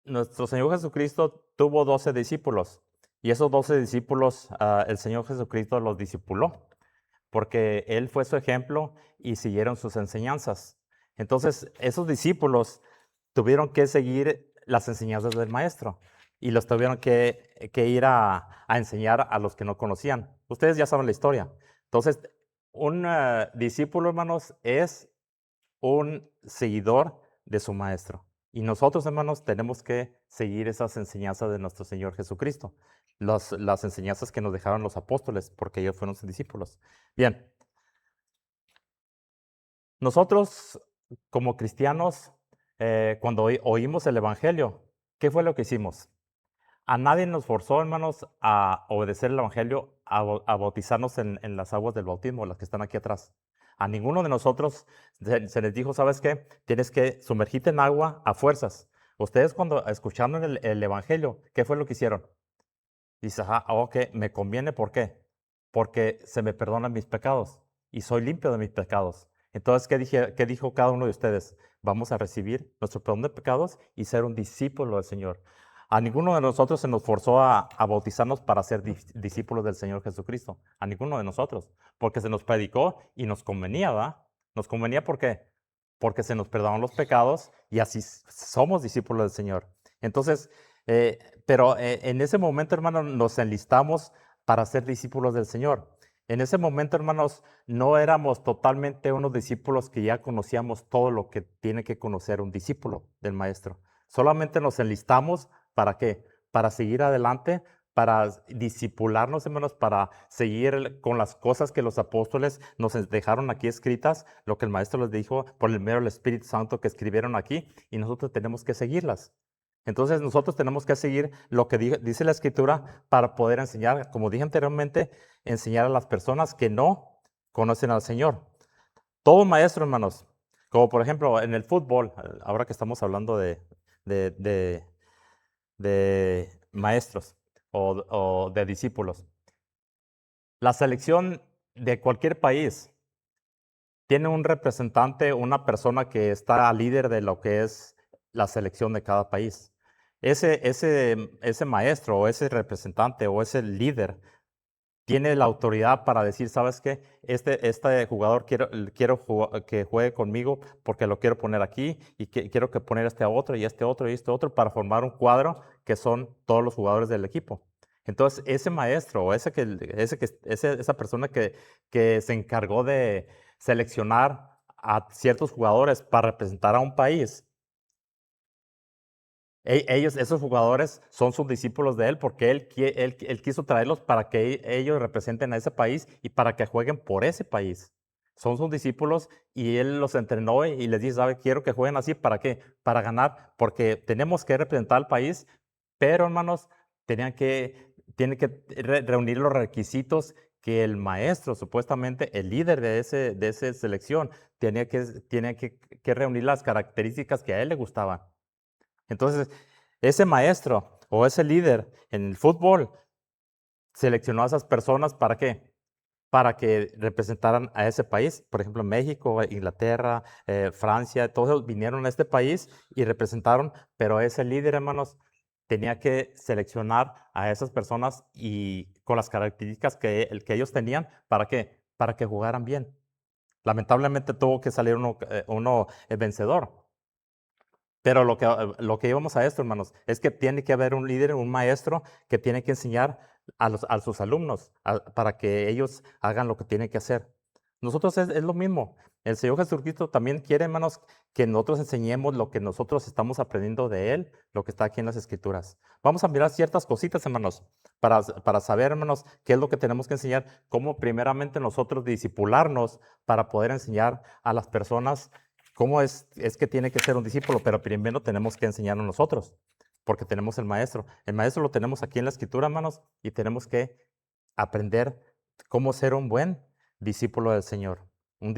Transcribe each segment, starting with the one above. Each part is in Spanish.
nuestro Señor Jesucristo tuvo 12 discípulos y esos 12 discípulos, el Señor Jesucristo los discipuló porque Él fue su ejemplo y siguieron sus enseñanzas. Entonces, esos discípulos tuvieron que seguir las enseñanzas del Maestro y los tuvieron que ir a enseñar a los que no conocían. Ustedes ya saben la historia. Entonces, un discípulo, hermanos, es un seguidor de su Maestro. Y nosotros, hermanos, tenemos que seguir esas enseñanzas de nuestro Señor Jesucristo, las enseñanzas que nos dejaron los apóstoles, porque ellos fueron sus discípulos. Bien, nosotros como cristianos, cuando oímos el Evangelio, ¿qué fue lo que hicimos? A nadie nos forzó, hermanos, a obedecer el Evangelio, a bautizarnos en las aguas del bautismo, las que están aquí atrás. A ninguno de nosotros se les dijo, ¿sabes qué? Tienes que sumergirte en agua a fuerzas. Ustedes cuando escucharon el Evangelio, ¿qué fue lo que hicieron? Dice, ok, me conviene, ¿por qué? Porque se me perdonan mis pecados y soy limpio de mis pecados. Entonces, qué dijo cada uno de ustedes? Vamos a recibir nuestro perdón de pecados y ser un discípulo del Señor. A ninguno de nosotros se nos forzó a bautizarnos para ser discípulos del Señor Jesucristo. A ninguno de nosotros. Porque se nos predicó y nos convenía, ¿verdad? Nos convenía, ¿por qué? Porque se nos perdonan los pecados y así somos discípulos del Señor. Entonces, eh, pero en ese momento, hermanos, nos enlistamos para ser discípulos del Señor. En ese momento, hermanos, no éramos totalmente unos discípulos que ya conocíamos todo lo que tiene que conocer un discípulo del Maestro. Solamente nos enlistamos ¿para qué? Para seguir adelante, para discipularnos, hermanos, para seguir con las cosas que los apóstoles nos dejaron aquí escritas, lo que el Maestro les dijo por el medio del Espíritu Santo que escribieron aquí, y nosotros tenemos que seguirlas. Entonces nosotros tenemos que seguir lo que dice la Escritura para poder enseñar, como dije anteriormente, enseñar a las personas que no conocen al Señor. Todo maestro, hermanos, como por ejemplo en el fútbol, ahora que estamos hablando de, de- de maestros o de discípulos, la selección de cualquier país tiene un representante, una persona que está líder de lo que es la selección de cada país. Ese maestro o ese representante o ese líder tiene la autoridad para decir, ¿sabes qué? Este jugador quiero que juegue conmigo porque lo quiero poner aquí y quiero que poner este a otro y este otro y este otro para formar un cuadro que son todos los jugadores del equipo. Entonces, ese maestro o esa persona que se encargó de seleccionar a ciertos jugadores para representar a un país, esos jugadores son sus discípulos de él porque él quiso traerlos para que ellos representen a ese país y para que jueguen por ese país. Son sus discípulos y él los entrenó y les dice, ¿sabe? Quiero que jueguen así. ¿Para qué? Para ganar, porque tenemos que representar al país, pero hermanos, tienen que reunir los requisitos que el maestro, supuestamente el líder de esa selección, tenía que reunir las características que a él le gustaban. Entonces, ese maestro o ese líder en el fútbol seleccionó a esas personas ¿para qué? Para que representaran a ese país. Por ejemplo, México, Inglaterra, Francia, todos vinieron a este país y representaron, pero ese líder, hermanos, tenía que seleccionar a esas personas y con las características que ellos tenían, ¿para qué? Para que jugaran bien. Lamentablemente tuvo que salir uno vencedor. Pero lo que íbamos a esto, hermanos, es que tiene que haber un líder, un maestro que tiene que enseñar a sus alumnos para que ellos hagan lo que tienen que hacer. Nosotros es lo mismo. El Señor Jesucristo también quiere, hermanos, que nosotros enseñemos lo que nosotros estamos aprendiendo de Él, lo que está aquí en las Escrituras. Vamos a mirar ciertas cositas, hermanos, para saber, hermanos, qué es lo que tenemos que enseñar, cómo primeramente nosotros discipularnos para poder enseñar a las personas cómo es que tiene que ser un discípulo, pero primero tenemos que enseñarnos nosotros, porque tenemos el maestro. El maestro lo tenemos aquí en la Escritura, hermanos, y tenemos que aprender cómo ser un buen discípulo del Señor, un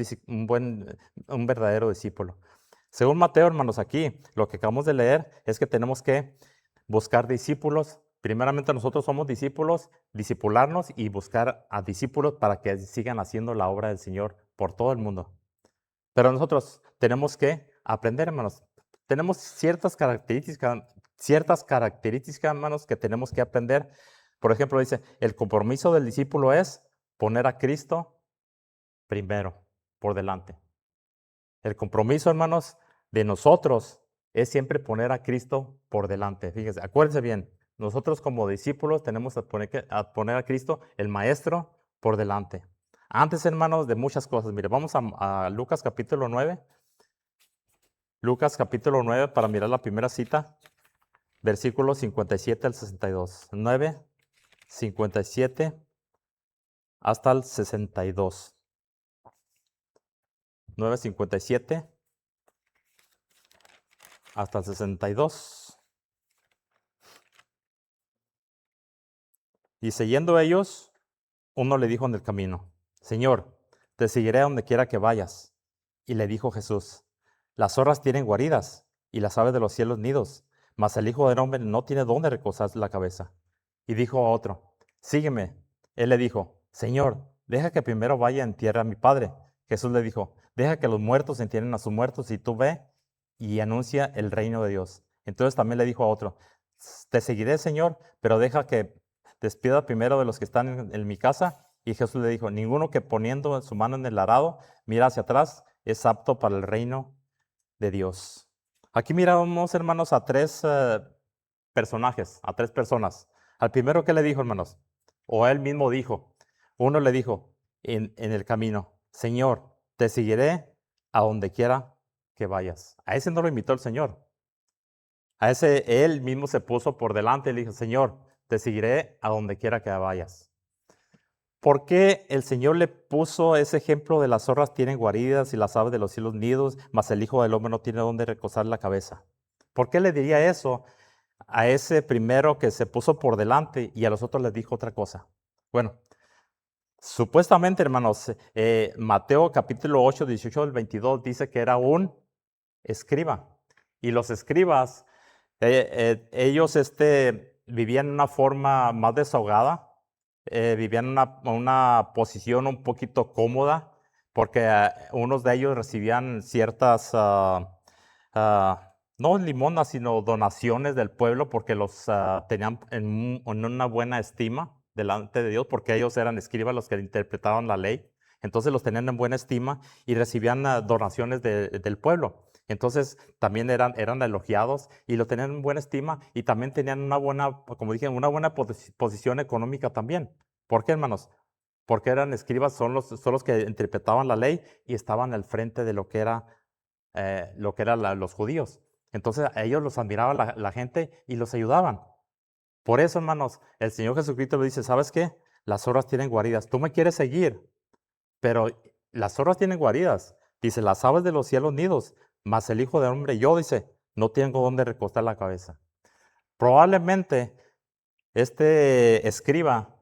verdadero discípulo. Según Mateo, hermanos, aquí lo que acabamos de leer es que tenemos que buscar discípulos. Primeramente nosotros somos discípulos, discipularnos y buscar a discípulos para que sigan haciendo la obra del Señor por todo el mundo. Pero nosotros tenemos que aprender, hermanos. Tenemos ciertas características, hermanos, que tenemos que aprender. Por ejemplo, dice, el compromiso del discípulo es poner a Cristo primero, por delante. El compromiso, hermanos, de nosotros es siempre poner a Cristo por delante. Fíjense, acuérdense bien, nosotros como discípulos tenemos a poner a Cristo, el Maestro, por delante. Antes, hermanos, de muchas cosas. Mire, vamos a Lucas capítulo 9. Lucas capítulo 9 para mirar la primera cita, versículos 57 al 62. 9, 57 hasta el 62. 9:57 hasta el 62. Y siguiendo ellos, uno le dijo en el camino, Señor, te seguiré a donde quiera que vayas. Y le dijo Jesús, las zorras tienen guaridas y las aves de los cielos nidos, mas el Hijo del Hombre no tiene dónde recostar la cabeza. Y dijo a otro, sígueme. Él le dijo, Señor, deja que primero vaya en tierra a mi Padre. Jesús le dijo, deja que los muertos entierren a sus muertos y tú ve y anuncia el reino de Dios. Entonces también le dijo a otro, te seguiré, Señor, pero deja que despida primero de los que están en mi casa. Y Jesús le dijo, ninguno que poniendo su mano en el arado mira hacia atrás es apto para el reino de Dios. Aquí miramos, hermanos, a tres personajes, a tres personas. Al primero, ¿qué le dijo, hermanos? O él mismo dijo. Uno le dijo en el camino, Señor, te seguiré a donde quiera que vayas. A ese no lo invitó el Señor. A ese él mismo se puso por delante y le dijo, Señor, te seguiré a donde quiera que vayas. ¿Por qué el Señor le puso ese ejemplo de las zorras tienen guaridas y las aves de los cielos nidos, mas el Hijo del Hombre no tiene dónde recostar la cabeza? ¿Por qué le diría eso a ese primero que se puso por delante y a los otros les dijo otra cosa? Bueno, supuestamente, hermanos, Mateo capítulo 8, 18 al 22 dice que era un escriba. Y los escribas, ellos vivían en una forma más desahogada, vivían en una posición un poquito cómoda, porque unos de ellos recibían ciertas, no limonas, sino donaciones del pueblo, porque los tenían en una buena estima delante de Dios, porque ellos eran escribas los que interpretaban la ley. Entonces los tenían en buena estima y recibían donaciones del pueblo. Entonces también eran elogiados y lo tenían en buena estima y también tenían una buena, como dije, una buena posición económica también. ¿Por qué, hermanos? Porque eran escribas, son los que interpretaban la ley y estaban al frente de lo que era, los judíos. Entonces a ellos los admiraba la gente y los ayudaban. Por eso, hermanos, el Señor Jesucristo le dice, ¿sabes qué? Las zorras tienen guaridas. Tú me quieres seguir, pero las zorras tienen guaridas. Dice, las aves de los cielos nidos, mas el Hijo del Hombre, yo, dice, no tengo dónde recostar la cabeza. Probablemente este escriba,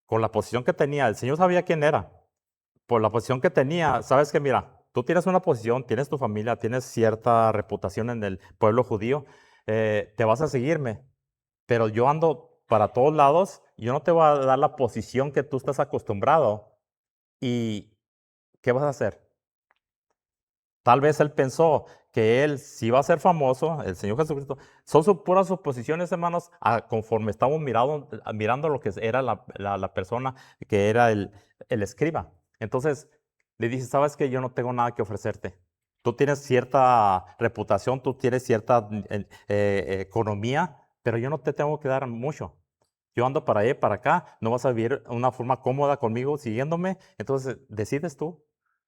con la posición que tenía, el Señor sabía quién era. Por la posición que tenía, sabes que mira, tú tienes una posición, tienes tu familia, tienes cierta reputación en el pueblo judío, te vas a seguirme, pero yo ando para todos lados, yo no te voy a dar la posición que tú estás acostumbrado. ¿Y qué vas a hacer? Tal vez él pensó que él sí va a ser famoso, el Señor Jesucristo. Son puras suposiciones, hermanos, conforme estamos mirando lo que era la persona que era el escriba. Entonces le dice, sabes que yo no tengo nada que ofrecerte. Tú tienes cierta reputación, tú tienes cierta economía, pero yo no te tengo que dar mucho. Yo ando para allá y para acá, no vas a vivir de una forma cómoda conmigo siguiéndome, entonces decides tú.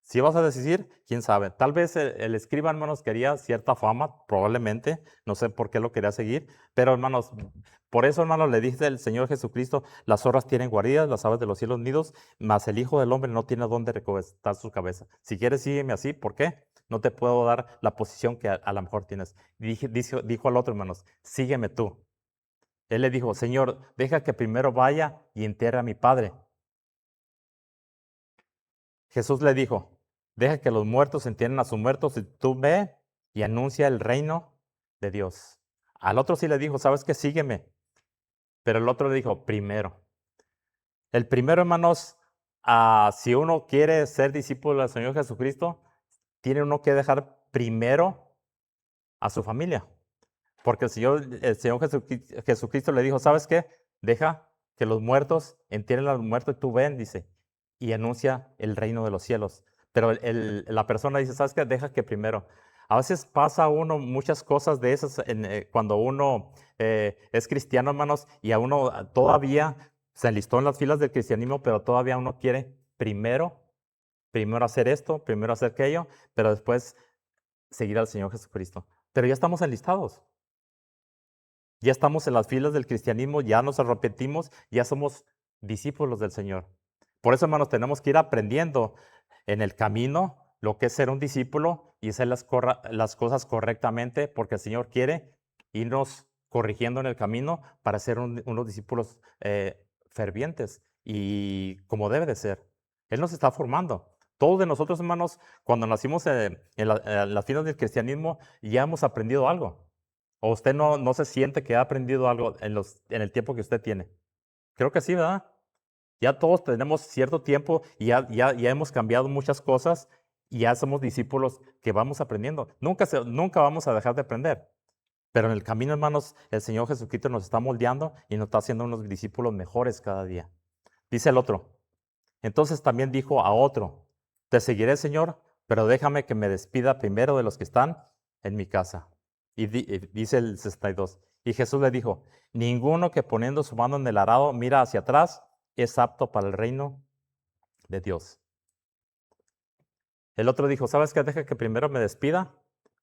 Si vas a decidir, quién sabe. Tal vez el escriba, hermanos, quería cierta fama, probablemente. No sé por qué lo quería seguir. Pero, hermanos, por eso, hermanos, le dice el Señor Jesucristo, las zorras tienen guaridas, las aves de los cielos nidos, mas el Hijo del Hombre no tiene dónde recostar su cabeza. Si quieres, sígueme así. ¿Por qué? No te puedo dar la posición que a lo mejor tienes. Dijo al otro, hermanos, sígueme tú. Él le dijo, Señor, deja que primero vaya y entierre a mi Padre. Jesús le dijo, deja que los muertos entierren a sus muertos y tú ve y anuncia el reino de Dios. Al otro sí le dijo, ¿sabes qué? Sígueme. Pero el otro le dijo, primero. El primero, hermanos, si uno quiere ser discípulo del Señor Jesucristo, tiene uno que dejar primero a su familia. Porque el Señor Jesucristo le dijo, ¿sabes qué? Deja que los muertos entierren a los muertos y tú ven, dice, y anuncia el reino de los cielos. Pero la persona dice, ¿sabes qué? Deja que primero. A veces pasa uno muchas cosas de esas cuando uno es cristiano, hermanos, y a uno todavía se enlistó en las filas del cristianismo, pero todavía uno quiere primero hacer esto, primero hacer aquello, pero después seguir al Señor Jesucristo. Pero ya estamos enlistados. Ya estamos en las filas del cristianismo, ya nos arrepentimos, ya somos discípulos del Señor. Por eso, hermanos, tenemos que ir aprendiendo en el camino lo que es ser un discípulo y hacer las cosas correctamente, porque el Señor quiere irnos corrigiendo en el camino para ser unos discípulos fervientes y como debe de ser. Él nos está formando. Todos de nosotros, hermanos, cuando nacimos en las filas del cristianismo, ya hemos aprendido algo. ¿O usted no se siente que ha aprendido algo en el tiempo que usted tiene? Creo que sí, ¿verdad? Ya todos tenemos cierto tiempo y ya hemos cambiado muchas cosas y ya somos discípulos que vamos aprendiendo. Nunca vamos a dejar de aprender. Pero en el camino, hermanos, el Señor Jesucristo nos está moldeando y nos está haciendo unos discípulos mejores cada día. Dice el otro. Entonces también dijo a otro, te seguiré, Señor, pero déjame que me despida primero de los que están en mi casa. Y dice el 62, y Jesús le dijo, ninguno que poniendo su mano en el arado mira hacia atrás es apto para el reino de Dios. El otro dijo, ¿sabes qué? Deja que primero me despida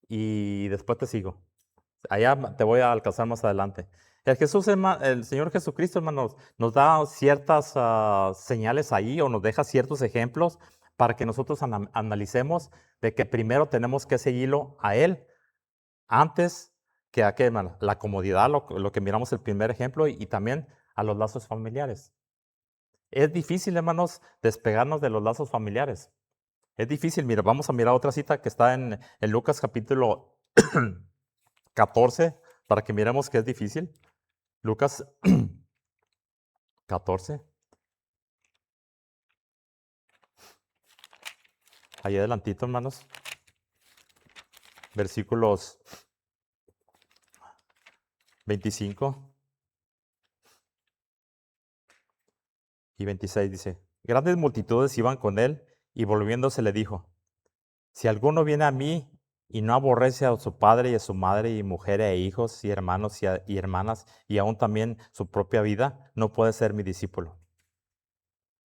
y después te sigo. Allá te voy a alcanzar más adelante. El Señor Jesucristo, hermanos, nos da ciertas señales ahí o nos deja ciertos ejemplos para que nosotros analicemos de que primero tenemos que seguirlo a Él antes que a qué, hermano, la comodidad, lo que miramos el primer ejemplo y también a los lazos familiares. Es difícil, hermanos, despegarnos de los lazos familiares. Es difícil, mira, vamos a mirar otra cita que está en Lucas capítulo 14, para que miremos que es difícil. Lucas 14. Ahí adelantito, hermanos. Versículos 25 y 26 dice, grandes multitudes iban con él y volviéndose le dijo, si alguno viene a mí y no aborrece a su padre y a su madre y mujer e hijos y hermanos y hermanas y aún también su propia vida, no puede ser mi discípulo.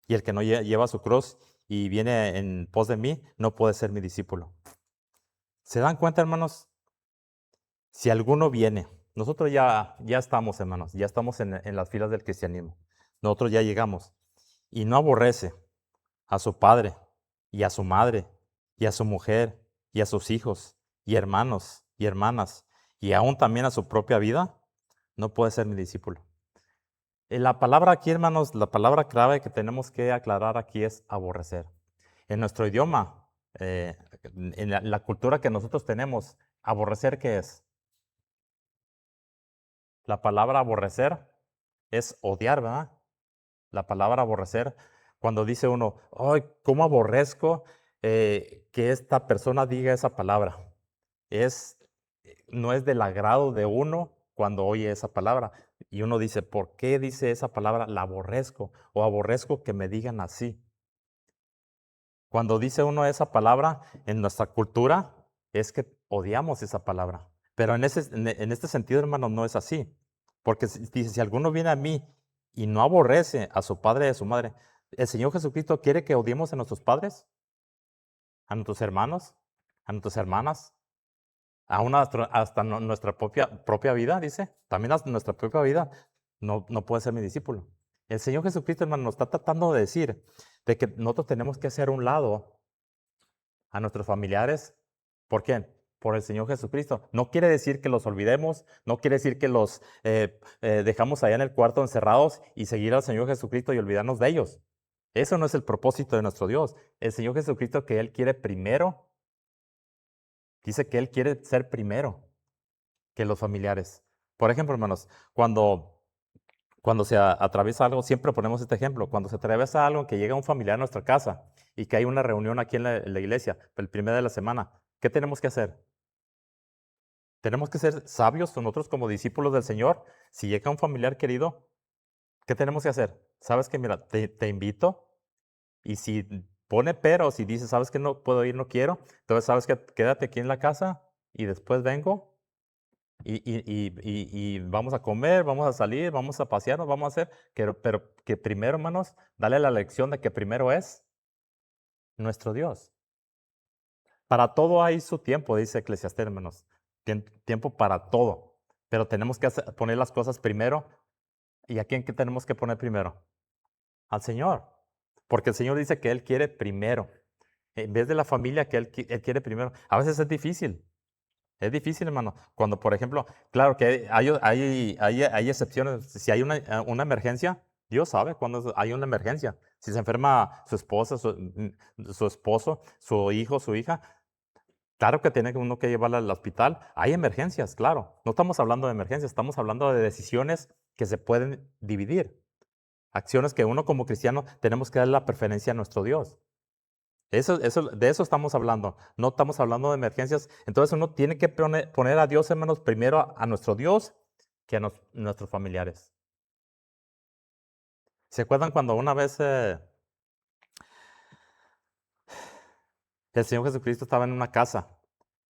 Y el que no lleva su cruz y viene en pos de mí, no puede ser mi discípulo. ¿Se dan cuenta, hermanos? Si alguno viene, nosotros ya estamos, hermanos, ya estamos en las filas del cristianismo. Nosotros ya llegamos. Y no aborrece a su padre y a su madre y a su mujer y a sus hijos y hermanos y hermanas y aún también a su propia vida, no puede ser mi discípulo. La palabra aquí, hermanos, la palabra clave que tenemos que aclarar aquí es aborrecer. En nuestro idioma, en la cultura que nosotros tenemos, aborrecer, ¿qué es? La palabra aborrecer es odiar, ¿verdad? La palabra aborrecer, cuando dice uno, ay, ¿cómo aborrezco que esta persona diga esa palabra? No es del agrado de uno cuando oye esa palabra. Y uno dice, ¿por qué dice esa palabra? La aborrezco o aborrezco que me digan así. Cuando dice uno esa palabra en nuestra cultura, es que odiamos esa palabra. Pero en este sentido, hermano, no es así. Porque dice, si alguno viene a mí y no aborrece a su padre y a su madre, ¿el Señor Jesucristo quiere que odiemos a nuestros padres? ¿A nuestros hermanos? ¿A nuestras hermanas? ¿Aún hasta nuestra propia vida, dice? También hasta nuestra propia vida no puede ser mi discípulo. El Señor Jesucristo, hermano, nos está tratando de decir de que nosotros tenemos que hacer un lado a nuestros familiares. ¿Por qué? Por el Señor Jesucristo. No quiere decir que los olvidemos, no quiere decir que los dejamos allá en el cuarto encerrados y seguir al Señor Jesucristo y olvidarnos de ellos. Eso no es el propósito de nuestro Dios. El Señor Jesucristo que Él quiere primero, dice que Él quiere ser primero que los familiares. Por ejemplo, hermanos, cuando se atraviesa algo, siempre ponemos este ejemplo, cuando se atraviesa algo, que llega un familiar a nuestra casa y que hay una reunión aquí en la iglesia, el primer de la semana, ¿qué tenemos que hacer? Tenemos que ser sabios nosotros como discípulos del Señor. Si llega un familiar querido, ¿qué tenemos que hacer? Sabes que, mira, te invito y si pone pero, si dice, sabes que no puedo ir, no quiero, entonces sabes que quédate aquí en la casa y después vengo y vamos a comer, vamos a salir, vamos a pasearnos, vamos a hacer, pero que primero, hermanos, dale la lección de que primero es nuestro Dios. Para todo hay su tiempo, dice Eclesiastés, hermanos. Tiempo para todo. Pero tenemos que poner las cosas primero. ¿Y a quién que tenemos que poner primero? Al Señor. Porque el Señor dice que Él quiere primero. En vez de la familia que Él quiere primero. A veces es difícil. Es difícil, hermano. Cuando, por ejemplo, claro que hay excepciones. Si hay una emergencia, Dios sabe cuando hay una emergencia. Si se enferma su esposa, su esposo, su hijo, su hija, claro que tiene uno que llevarla al hospital. Hay emergencias, claro. No estamos hablando de emergencias, estamos hablando de decisiones que se pueden dividir. Acciones que uno como cristiano tenemos que dar la preferencia a nuestro Dios. De eso estamos hablando. No estamos hablando de emergencias. Entonces uno tiene que poner a Dios, hermanos, primero a nuestro Dios que a nuestros familiares. ¿Se acuerdan cuando una vez el Señor Jesucristo estaba en una casa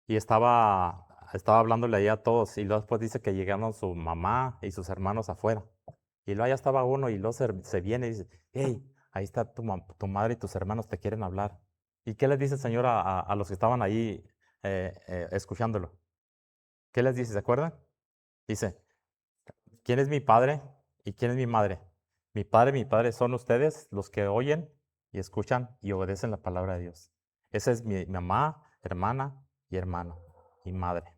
y estaba hablándole ahí a todos y luego después dice que llegaron su mamá y sus hermanos afuera? Y luego allá estaba uno y luego se viene y dice, hey, ahí está tu madre y tus hermanos te quieren hablar. ¿Y qué les dice el Señor a los que estaban ahí escuchándolo? ¿Qué les dice? ¿Se acuerdan? Dice, ¿quién es mi padre y quién es mi madre? Mi padre y mi padre son ustedes los que oyen y escuchan y obedecen la palabra de Dios. Esa es mi mamá, hermana y hermano y madre.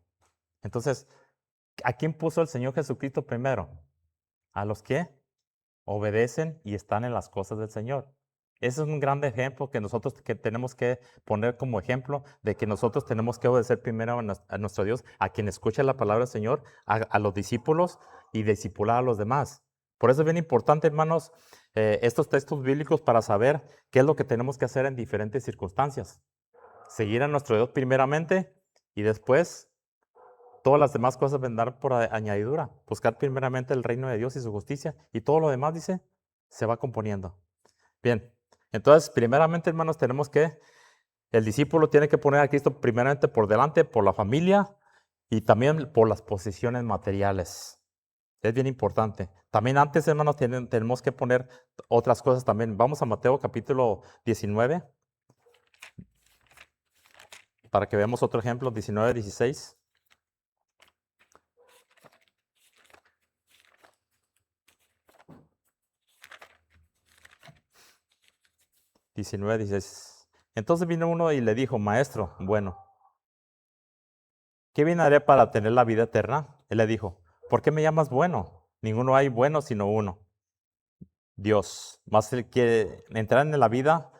Entonces, ¿a quién puso el Señor Jesucristo primero? A los que obedecen y están en las cosas del Señor. Ese es un gran ejemplo que nosotros que tenemos que poner como ejemplo de que nosotros tenemos que obedecer primero a nuestro Dios, a quien escucha la palabra del Señor, a los discípulos y discipular a los demás. Por eso es bien importante, hermanos, estos textos bíblicos para saber qué es lo que tenemos que hacer en diferentes circunstancias. Seguir a nuestro Dios primeramente y después todas las demás cosas vendrán por añadidura. Buscar primeramente el reino de Dios y su justicia y todo lo demás, dice, se va componiendo. Bien, entonces, primeramente, hermanos, el discípulo tiene que poner a Cristo primeramente por delante, por la familia y también por las posesiones materiales. Es bien importante. También antes, hermanos, tenemos que poner otras cosas también. Vamos a Mateo capítulo 19, para que veamos otro ejemplo, 19, 16. 19, 16. Entonces vino uno y le dijo, maestro, bueno, ¿qué bien haré para tener la vida eterna? Él le dijo, ¿por qué me llamas bueno? Ninguno hay bueno sino uno, Dios. Mas si quiere entrar en la vida,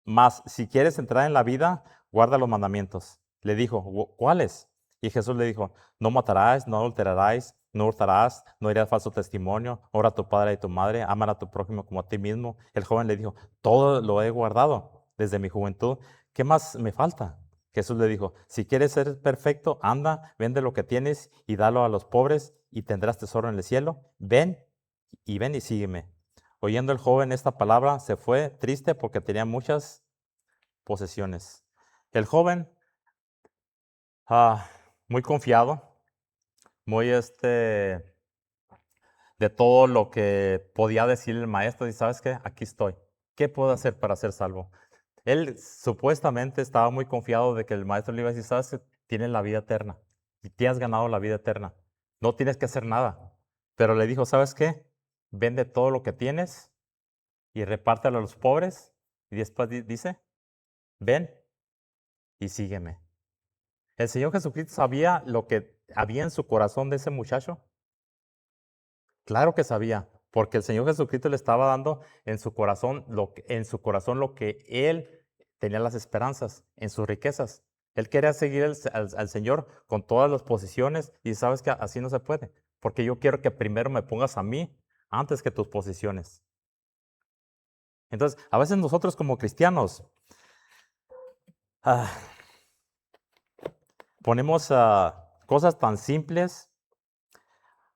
mas si quieres entrar en la vida, guarda los mandamientos. Le dijo, ¿cuáles? Y Jesús le dijo, no matarás, no adulterarás, no hurtarás, no dirás falso testimonio, honra a tu padre y tu madre, ama a tu prójimo como a ti mismo. El joven le dijo, todo lo he guardado desde mi juventud. ¿Qué más me falta? Jesús le dijo, si quieres ser perfecto, anda, vende lo que tienes y dalo a los pobres y tendrás tesoro en el cielo. Ven y sígueme. Oyendo el joven esta palabra, se fue triste porque tenía muchas posesiones. El joven, muy confiado, muy de todo lo que podía decir el maestro, y sabes qué, aquí estoy. ¿Qué puedo hacer para ser salvo? Él supuestamente estaba muy confiado de que el maestro le iba a decir, sabes que tienes la vida eterna y te has ganado la vida eterna. No tienes que hacer nada. Pero le dijo, ¿sabes qué? Vende todo lo que tienes y repártelo a los pobres. Y después dice, ven y sígueme. ¿El Señor Jesucristo sabía lo que había en su corazón de ese muchacho? Claro que sabía, porque el Señor Jesucristo le estaba dando en su corazón lo que él tenía las esperanzas, en sus riquezas. Él quería seguir al Señor con todas las posiciones y sabes que así no se puede, porque yo quiero que primero me pongas a mí antes que tus posiciones. Entonces, a veces nosotros como cristianos ah, ponemos cosas tan simples,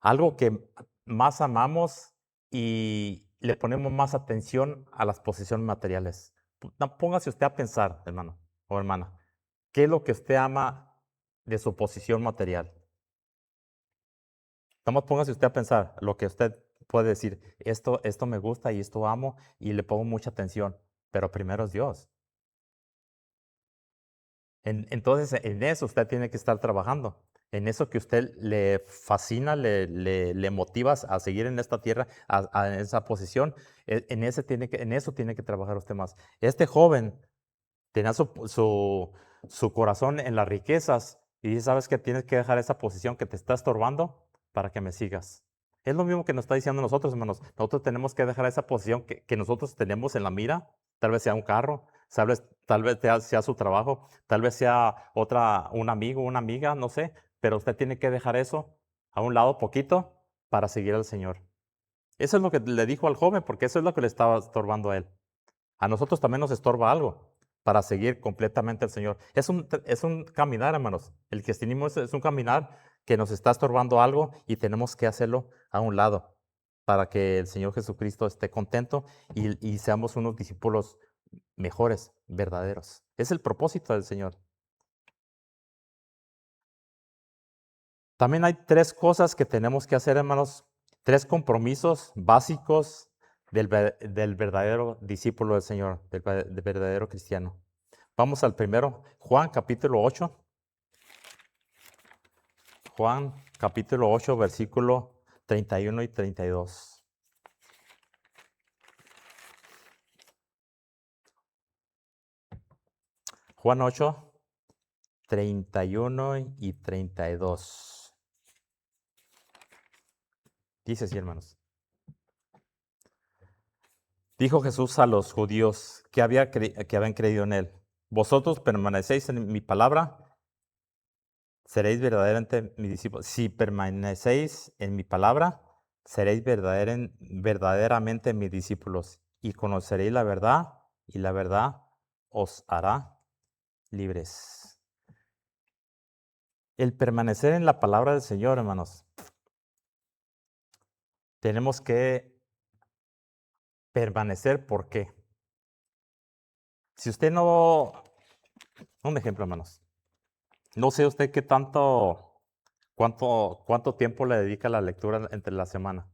algo que más amamos y le ponemos más atención a las posesiones materiales. Póngase usted a pensar, hermano o hermana, ¿qué es lo que usted ama de su posición material? Nada más póngase usted a pensar lo que usted puede decir, esto me gusta y esto amo y le pongo mucha atención, pero primero es Dios. Entonces, en eso usted tiene que estar trabajando. En eso que usted le fascina, le motiva a seguir en esta tierra, en esa posición, en eso tiene que trabajar usted más. Este joven tenía su corazón en las riquezas y dice, ¿sabes qué? Tienes que dejar esa posición que te está estorbando para que me sigas. Es lo mismo que nos está diciendo nosotros, hermanos. Nosotros tenemos que dejar esa posición que nosotros tenemos en la mira, tal vez sea un carro, tal vez sea su trabajo, tal vez sea un amigo, una amiga, no sé, pero usted tiene que dejar eso a un lado poquito para seguir al Señor. Eso es lo que le dijo al joven, porque eso es lo que le estaba estorbando a él. A nosotros también nos estorba algo para seguir completamente al Señor. Es un caminar, hermanos. El cristianismo es un caminar que nos está estorbando algo y tenemos que hacerlo a un lado para que el Señor Jesucristo esté contento y seamos unos discípulos mejores, verdaderos. Es el propósito del Señor. También hay 3 cosas que tenemos que hacer, hermanos. 3 compromisos básicos del verdadero discípulo del Señor, del verdadero cristiano. Vamos al primero, Juan capítulo 8. Juan capítulo 8, versículo 31 y 32. Juan 8, 31 y 32. Dice así, hermanos. Dijo Jesús a los judíos que habían creído en él: vosotros permanecéis en mi palabra, seréis verdaderamente mis discípulos. Si permanecéis en mi palabra, seréis verdaderamente mis discípulos y conoceréis la verdad y la verdad os hará libres. El permanecer en la palabra del Señor, hermanos, tenemos que permanecer. ¿Por qué? Si usted no, un ejemplo, hermanos, no sé usted cuánto tiempo le dedica a la lectura entre la semana.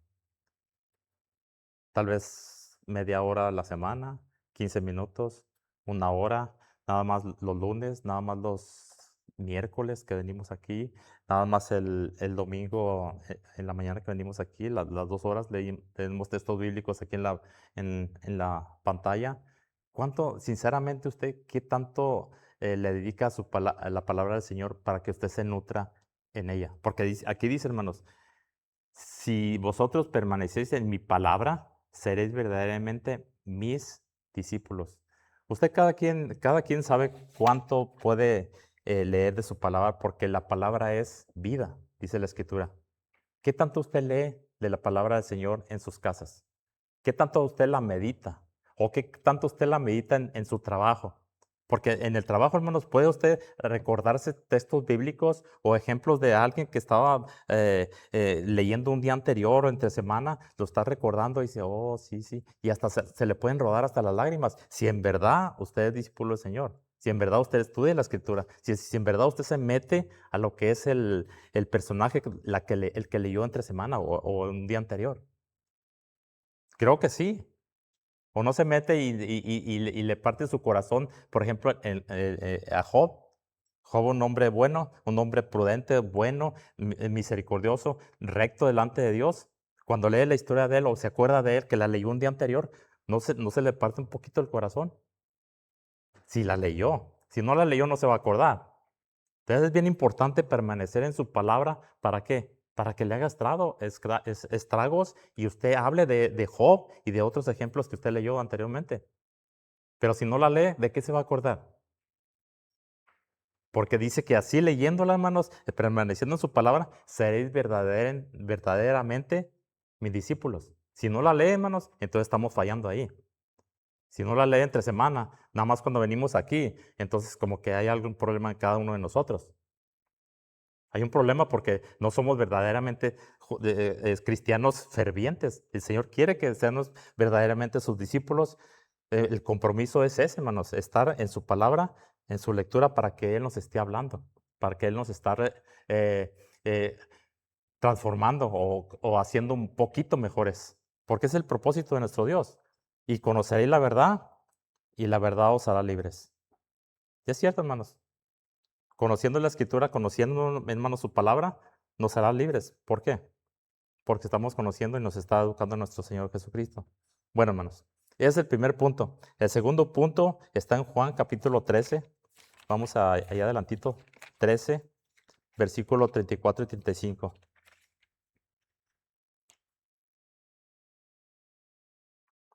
Tal vez media hora a la semana, 15 minutos, 1 hora, nada más los lunes, nada más los miércoles que venimos aquí, nada más el domingo en la mañana que venimos aquí, las 2 horas leemos textos bíblicos aquí en la pantalla. Sinceramente usted, qué tanto le dedica a la palabra del Señor para que usted se nutra en ella? Porque aquí dice, hermanos, si vosotros permanecéis en mi palabra, seréis verdaderamente mis discípulos. Cada quien sabe cuánto puede leer de su palabra, porque la palabra es vida, dice la Escritura. ¿Qué tanto usted lee de la palabra del Señor en sus casas? ¿Qué tanto usted la medita? ¿O qué tanto usted la medita en su trabajo? Porque en el trabajo, hermanos, puede usted recordarse textos bíblicos o ejemplos de alguien que estaba leyendo un día anterior o entre semana, lo está recordando y dice, oh, sí, sí, y hasta se le pueden rodar hasta las lágrimas. Si en verdad usted es discípulo del Señor, si en verdad usted estudia la Escritura, si en verdad usted se mete a lo que es el personaje, el que leyó entre semana o un día anterior. Creo que sí. O no se mete y le parte su corazón, por ejemplo, a Job. Job, un hombre bueno, un hombre prudente, bueno, misericordioso, recto delante de Dios. Cuando lee la historia de él o se acuerda de él, que la leyó un día anterior, no se le parte un poquito el corazón. Si la leyó. Si no la leyó, no se va a acordar. Entonces es bien importante permanecer en su palabra. ¿Para qué? Para que le haga estragos y usted hable de Job y de otros ejemplos que usted leyó anteriormente. Pero si no la lee, ¿de qué se va a acordar? Porque dice que así leyéndola, hermanos, permaneciendo en su palabra, seréis verdaderamente mis discípulos. Si no la lee, hermanos, entonces estamos fallando ahí. Si no la lee entre semana, nada más cuando venimos aquí, entonces como que hay algún problema en cada uno de nosotros. Hay un problema porque no somos verdaderamente cristianos fervientes. El Señor quiere que seamos verdaderamente sus discípulos. El compromiso es ese, hermanos, estar en su palabra, en su lectura, para que Él nos esté hablando, para que Él nos esté eh, eh, transformando o haciendo un poquito mejores, porque es el propósito de nuestro Dios. Y conoceréis la verdad, y la verdad os hará libres. Y es cierto, hermanos. Conociendo la Escritura, conociendo, hermanos, su palabra, nos hará libres. ¿Por qué? Porque estamos conociendo y nos está educando nuestro Señor Jesucristo. Bueno, hermanos, ese es el primer punto. El segundo punto está en Juan capítulo 13. Vamos allá adelantito. 13, versículo 34 y 35.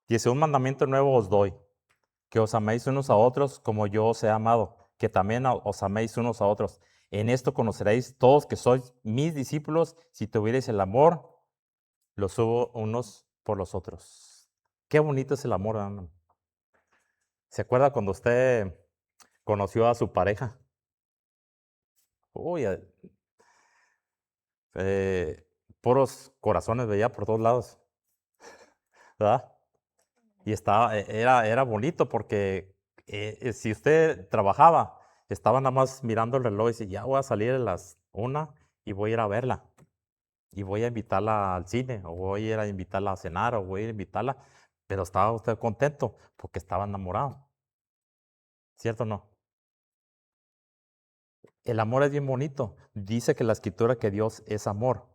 Dice, un mandamiento nuevo os doy, que os améis unos a otros como yo os he amado, que también os améis unos a otros. En esto conoceréis todos que sois mis discípulos, si tuviereis el amor los hubo unos por los otros. Qué bonito es el amor, hermano. ¿Se acuerda cuando usted conoció a su pareja? Uy, puros corazones veía por todos lados, ¿verdad? Y era bonito porque si usted trabajaba, estaba nada más mirando el reloj y decía, ya voy a salir a las 1 y voy a ir a verla. Y voy a invitarla al cine, o voy a ir a invitarla a cenar, o voy a invitarla. Pero estaba usted contento porque estaba enamorado. ¿Cierto o no? El amor es bien bonito. Dice que la escritura que Dios es amor.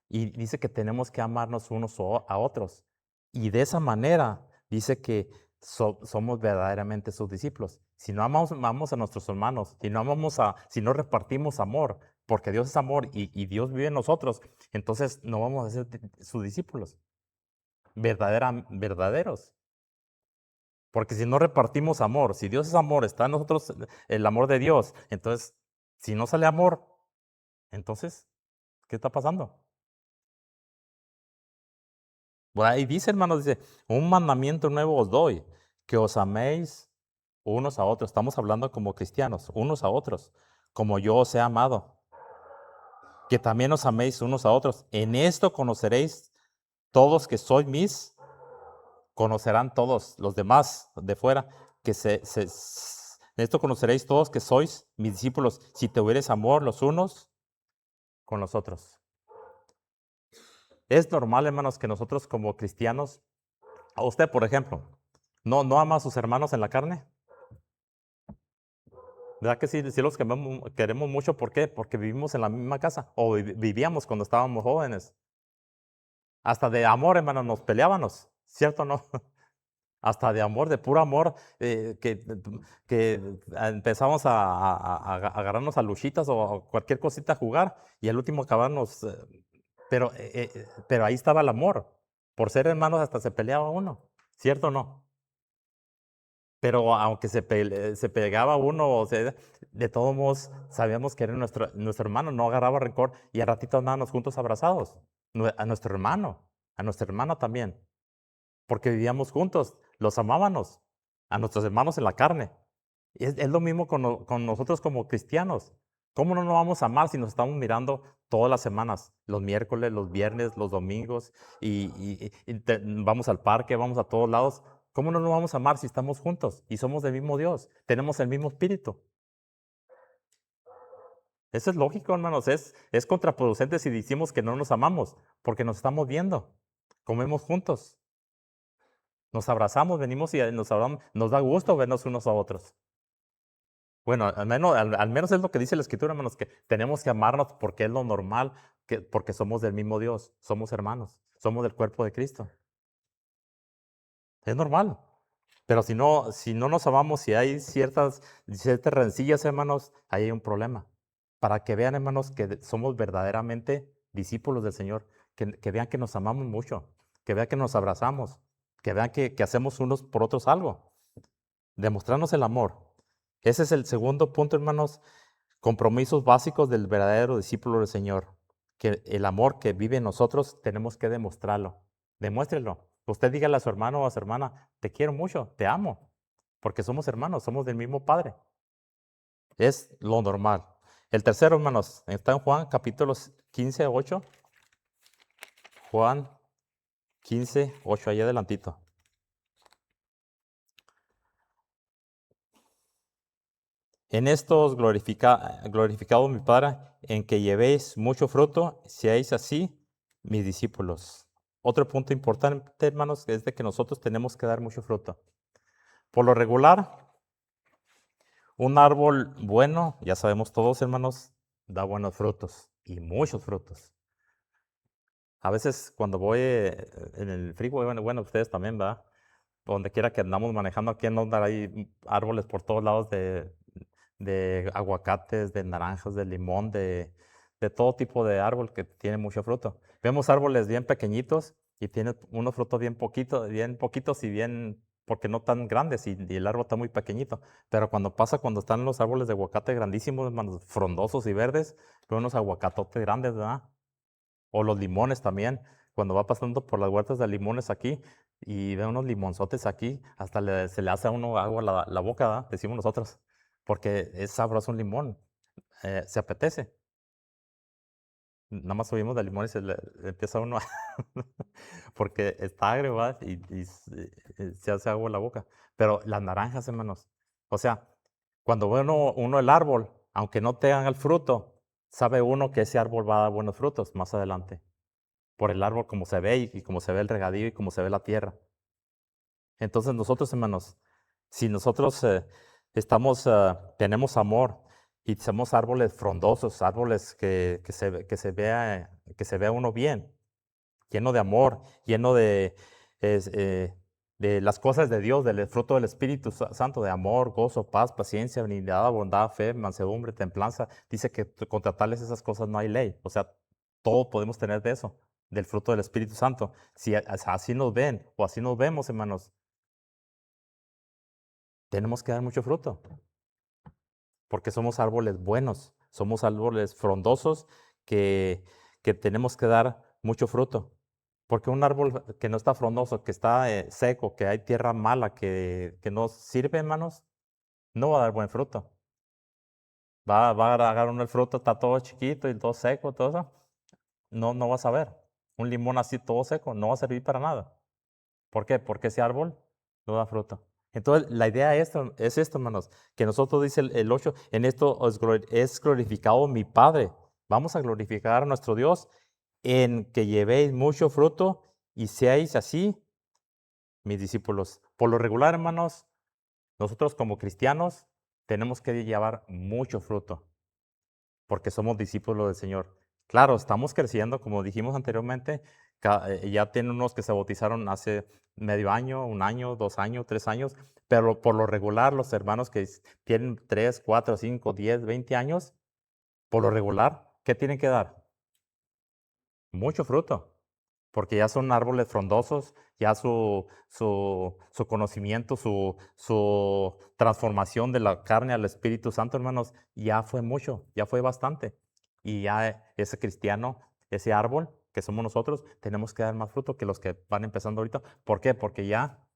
Y dice que tenemos que amarnos unos a otros. Y de esa manera dice que somos verdaderamente sus discípulos. Si no amamos a nuestros hermanos, si no repartimos amor, porque Dios es amor y Dios vive en nosotros, entonces no vamos a ser sus discípulos verdaderos. Porque si no repartimos amor, si Dios es amor, está en nosotros el amor de Dios, entonces, si no sale amor, entonces, ¿qué está pasando? Bueno, ahí dice, hermanos, dice, un mandamiento nuevo os doy, que os améis unos a otros. Estamos hablando como cristianos, unos a otros, como yo os he amado, que también os améis unos a otros. En esto conoceréis todos que sois mis, conocerán todos los demás de fuera, que en esto conoceréis todos que sois mis discípulos, si te hubieres amor los unos con los otros. Es normal, hermanos, que nosotros como cristianos, a usted, por ejemplo, no ama a sus hermanos en la carne. ¿Verdad que sí? Sí los queremos mucho. ¿Por qué? Porque vivimos en la misma casa o vivíamos cuando estábamos jóvenes. Hasta de amor, hermanos, nos peleábamos, ¿cierto o no? Hasta de amor, de puro amor, que empezamos a agarrarnos a luchitas o a cualquier cosita a jugar y al último acabarnos. Pero ahí estaba el amor. Por ser hermanos hasta se peleaba uno, ¿cierto o no? Pero aunque se pegaba uno, o sea, de todos modos sabíamos que era nuestro hermano, no agarraba rencor y a ratito andábamos juntos abrazados. A nuestro hermano, a nuestra hermana también, porque vivíamos juntos, los amábamos, a nuestros hermanos en la carne. Y es lo mismo con nosotros como cristianos. ¿Cómo no nos vamos a amar si nos estamos mirando todas las semanas? Los miércoles, los viernes, los domingos, y vamos al parque, vamos a todos lados. ¿Cómo no nos vamos a amar si estamos juntos y somos del mismo Dios? Tenemos el mismo espíritu. Eso es lógico, hermanos. Es contraproducente si decimos que no nos amamos, porque nos estamos viendo. Comemos juntos, nos abrazamos, venimos y nos abrazamos. Nos da gusto vernos unos a otros. Bueno, al menos es lo que dice la Escritura, hermanos, que tenemos que amarnos porque es lo normal, porque somos del mismo Dios, somos hermanos, somos del cuerpo de Cristo. Es normal. Pero si no nos amamos, si hay ciertas rencillas, hermanos, ahí hay un problema. Para que vean, hermanos, que somos verdaderamente discípulos del Señor, que vean que nos amamos mucho, que vean que nos abrazamos, que vean que hacemos unos por otros algo, demostrarnos el amor. Ese es el segundo punto, hermanos, compromisos básicos del verdadero discípulo del Señor. Que el amor que vive en nosotros tenemos que demostrarlo. Demuéstrelo. Usted dígale a su hermano o a su hermana, te quiero mucho, te amo, porque somos hermanos, somos del mismo Padre. Es lo normal. El tercero, hermanos, está en Juan capítulo 15, 8. Juan 15, 8, ahí adelantito. En esto os glorificado mi Padre, en que llevéis mucho fruto, seáis así mis discípulos. Otro punto importante, hermanos, es de que nosotros tenemos que dar mucho fruto. Por lo regular, un árbol bueno, ya sabemos todos, hermanos, da buenos frutos y muchos frutos. A veces cuando voy en el freeway, bueno, ustedes también, ¿verdad? Donde quiera que andamos manejando, aquí no hay árboles por todos lados de aguacates, de naranjas, de limón, de todo tipo de árbol que tiene mucho fruto. Vemos árboles bien pequeñitos y tienen unos frutos bien poquitos y bien, porque no tan grandes y el árbol está muy pequeñito. Pero cuando están los árboles de aguacate grandísimos, hermanos, frondosos y verdes, veo unos aguacatotes grandes, ¿verdad? O los limones también. Cuando va pasando por las huertas de limones aquí y ve unos limonzotes aquí, hasta se le hace a uno agua la boca, ¿verdad? Decimos nosotros, porque es sabroso un limón, se apetece. Nada más subimos de limón y le empieza uno a porque está agrio, ¿verdad? Se hace agua en la boca. Pero las naranjas, hermanos, o sea, cuando ve uno el árbol, aunque no tenga el fruto, sabe uno que ese árbol va a dar buenos frutos más adelante por el árbol como se ve y como se ve el regadío y como se ve la tierra. Entonces nosotros, hermanos, si nosotros tenemos amor y somos árboles frondosos, árboles que se vea uno bien, lleno de amor, lleno es, eh, de las cosas de Dios, del fruto del Espíritu Santo, de amor, gozo, paz, paciencia, benignidad, bondad, fe, mansedumbre, templanza. Dice que contra tales esas cosas no hay ley. O sea, todo podemos tener de eso, del fruto del Espíritu Santo. Si así nos ven o así nos vemos, hermanos, tenemos que dar mucho fruto, porque somos árboles buenos, somos árboles frondosos que, que tenemos que dar mucho fruto. Porque un árbol que no está frondoso, que está seco, que hay tierra mala, que no sirve, hermanos, no va a dar buen fruto. Va a agarrar uno el fruto, está todo chiquito y todo seco, todo eso. No vas a ver. Un limón así todo seco no va a servir para nada. ¿Por qué? Porque ese árbol no da fruto. Entonces, la idea es esto, hermanos, que nosotros, dice el 8, en esto es glorificado mi Padre. Vamos a glorificar a nuestro Dios en que llevéis mucho fruto y seáis así mis discípulos. Por lo regular, hermanos, nosotros como cristianos tenemos que llevar mucho fruto porque somos discípulos del Señor. Claro, estamos creciendo, como dijimos anteriormente, ya tienen unos que se bautizaron hace medio año, un año, 2 años, 3 años, pero por lo regular los hermanos que tienen 3, 4, 5, 10, 20 años, por lo regular, ¿qué tienen que dar? Mucho fruto, porque ya son árboles frondosos, ya su conocimiento, su transformación de la carne al Espíritu Santo, hermanos, ya fue mucho, ya fue bastante. Y ya ese cristiano, ese árbol que somos nosotros, tenemos que dar más fruto que los que van empezando ahorita. ¿Por qué? Porque ya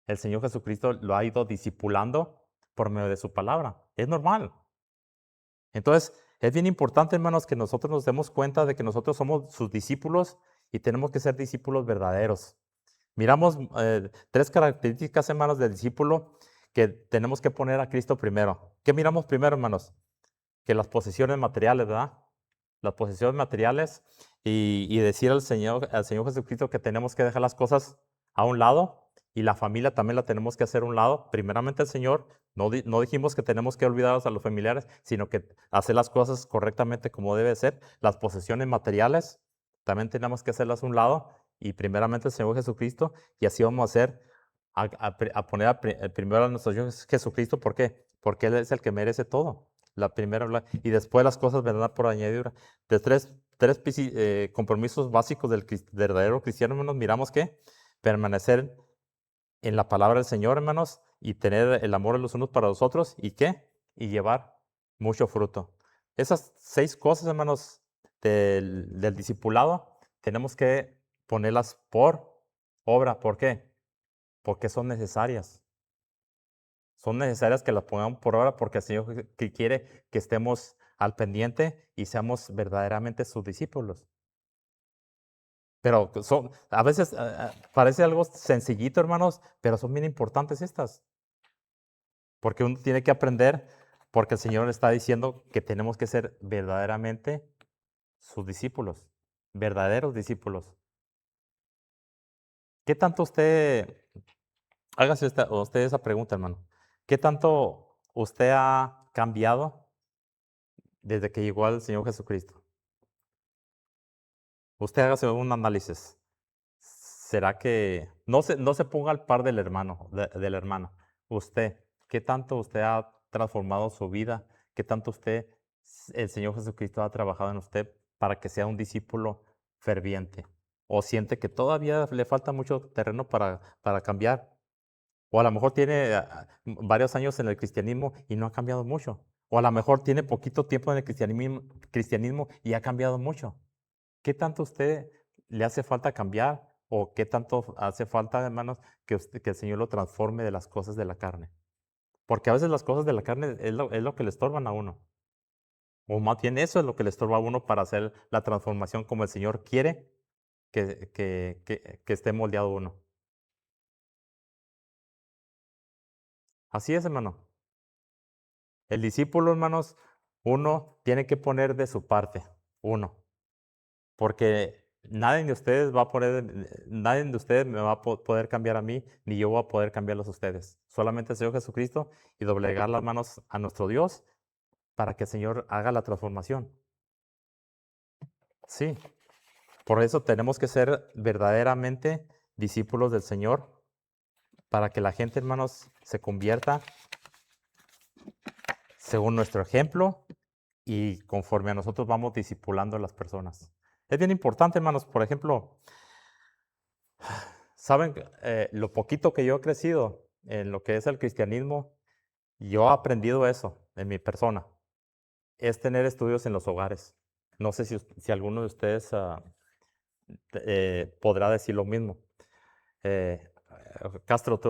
el Señor Jesucristo lo ha ido discipulando por medio de su palabra. Es normal. Entonces, es bien importante, hermanos, que nosotros nos demos cuenta de que nosotros somos sus discípulos y tenemos que ser discípulos verdaderos. Miramos 3 características, hermanos, del discípulo que tenemos que poner a Cristo primero. ¿Qué miramos primero, hermanos? Que las posesiones materiales, ¿verdad? Las posesiones materiales y decir al Señor Jesucristo que tenemos que dejar las cosas a un lado y la familia también la tenemos que hacer a un lado. Primeramente el Señor, no dijimos que tenemos que olvidarnos a los familiares, sino que hacer las cosas correctamente como debe ser. Las posesiones materiales también tenemos que hacerlas a un lado y primeramente el Señor Jesucristo y así vamos a hacer, a poner primero a nuestro Señor Jesucristo. ¿Por qué? Porque Él es el que merece todo. La primera, y después las cosas vendrán por añadidura. De tres compromisos básicos del verdadero cristiano, hermanos, miramos que permanecer en la palabra del Señor, hermanos, y tener el amor de los unos para los otros, ¿y qué? Y llevar mucho fruto. Esas 6 cosas, hermanos, del discipulado, tenemos que ponerlas por obra. ¿Por qué? Porque son necesarias. Son necesarias que las pongamos por obra porque el Señor que quiere que estemos al pendiente y seamos verdaderamente sus discípulos. Pero a veces parece algo sencillito, hermanos, pero son bien importantes estas. Porque uno tiene que aprender, porque el Señor está diciendo que tenemos que ser verdaderamente sus discípulos, verdaderos discípulos. ¿Qué tanto hágase usted esa pregunta, hermano? ¿Qué tanto usted ha cambiado desde que llegó al Señor Jesucristo? Usted hágase un análisis. ¿Será que no se ponga al par del hermano, de la hermana? Usted, ¿qué tanto usted ha transformado su vida? ¿Qué tanto el Señor Jesucristo ha trabajado en usted para que sea un discípulo ferviente? ¿O siente que todavía le falta mucho terreno para cambiar? O a lo mejor tiene varios años en el cristianismo y no ha cambiado mucho. O a lo mejor tiene poquito tiempo en el cristianismo y ha cambiado mucho. ¿Qué tanto a usted le hace falta cambiar o qué tanto hace falta, hermanos, que el Señor lo transforme de las cosas de la carne? Porque a veces las cosas de la carne es lo que le estorban a uno. O más bien eso es lo que le estorba a uno para hacer la transformación como el Señor quiere que esté moldeado uno. Así es, hermano. El discípulo, hermanos, uno tiene que poner de su parte, uno. Porque nadie de ustedes me va a poder cambiar a mí, ni yo voy a poder cambiarlos a ustedes. Solamente el Señor Jesucristo y doblegar las manos a nuestro Dios para que el Señor haga la transformación. Sí, por eso tenemos que ser verdaderamente discípulos del Señor para que la gente, hermanos, se convierta según nuestro ejemplo y conforme a nosotros vamos discipulando a las personas. Es bien importante, hermanos, por ejemplo, saben, lo poquito que yo he crecido en lo que es el cristianismo, yo he aprendido eso en mi persona, es tener estudios en los hogares. No sé si alguno de ustedes podrá decir lo mismo. Eh, Castro,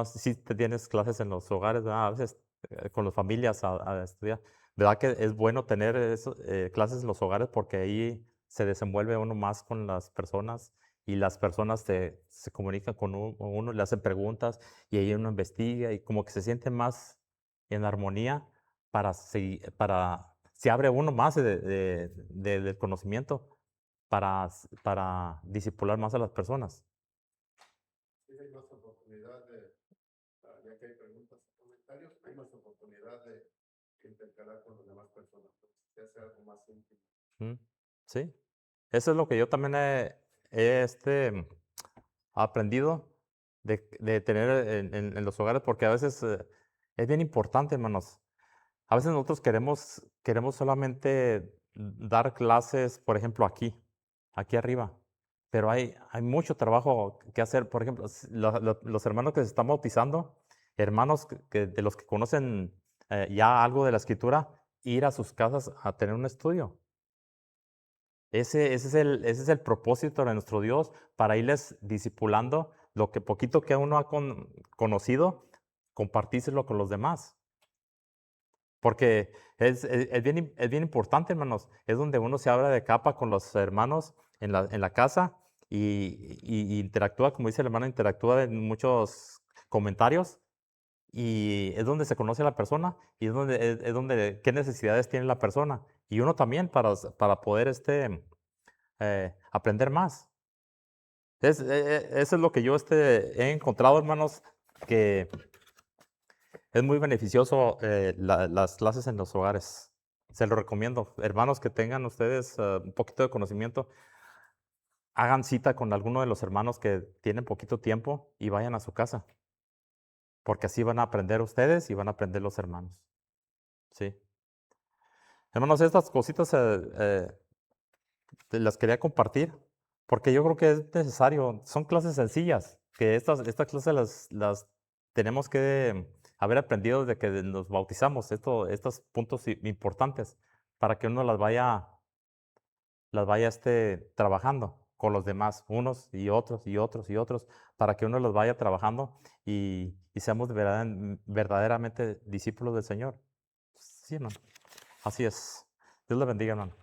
sí te tienes clases en los hogares, ¿verdad? A veces con las familias a estudiar. ¿Verdad que es bueno tener clases en los hogares porque ahí se desenvuelve uno más con las personas y las personas se comunican con uno, le hacen preguntas y ahí uno investiga y como que se siente más en armonía se abre uno más del conocimiento para discipular más a las personas. Sí, hay más oportunidad ya que hay preguntas y comentarios, hay más oportunidad de intercalar con las demás personas, que hace algo más íntimo. Sí, eso es lo que yo también he aprendido de tener en los hogares, porque a veces es bien importante, hermanos. A veces nosotros queremos solamente dar clases, por ejemplo, aquí arriba, pero hay mucho trabajo que hacer. Por ejemplo, los hermanos que se están bautizando, hermanos de los que conocen ya algo de la escritura, ir a sus casas a tener un estudio. Ese es el propósito de nuestro Dios, para irles discipulando lo que poquito que uno ha conocido, compartírselo con los demás. Porque es bien importante, hermanos. Es donde uno se abre de capa con los hermanos en la casa y interactúa, como dice el hermano, interactúa en muchos comentarios y es donde se conoce a la persona y es donde qué necesidades tiene la persona. Y uno también para poder aprender más. Eso es lo que yo he encontrado, hermanos, que es muy beneficioso las clases en los hogares. Se lo recomiendo. Hermanos que tengan ustedes un poquito de conocimiento, hagan cita con alguno de los hermanos que tienen poquito tiempo y vayan a su casa. Porque así van a aprender ustedes y van a aprender los hermanos. Sí. Hermanos, estas cositas las quería compartir porque yo creo que es necesario. Son clases sencillas, que estas clases las tenemos que haber aprendido desde que nos bautizamos, estos puntos importantes, para que uno las vaya trabajando con los demás, unos y otros y otros y otros, para que uno los vaya trabajando y seamos verdaderamente discípulos del Señor. Sí, hermano. Así es. Dios le bendiga, hermano.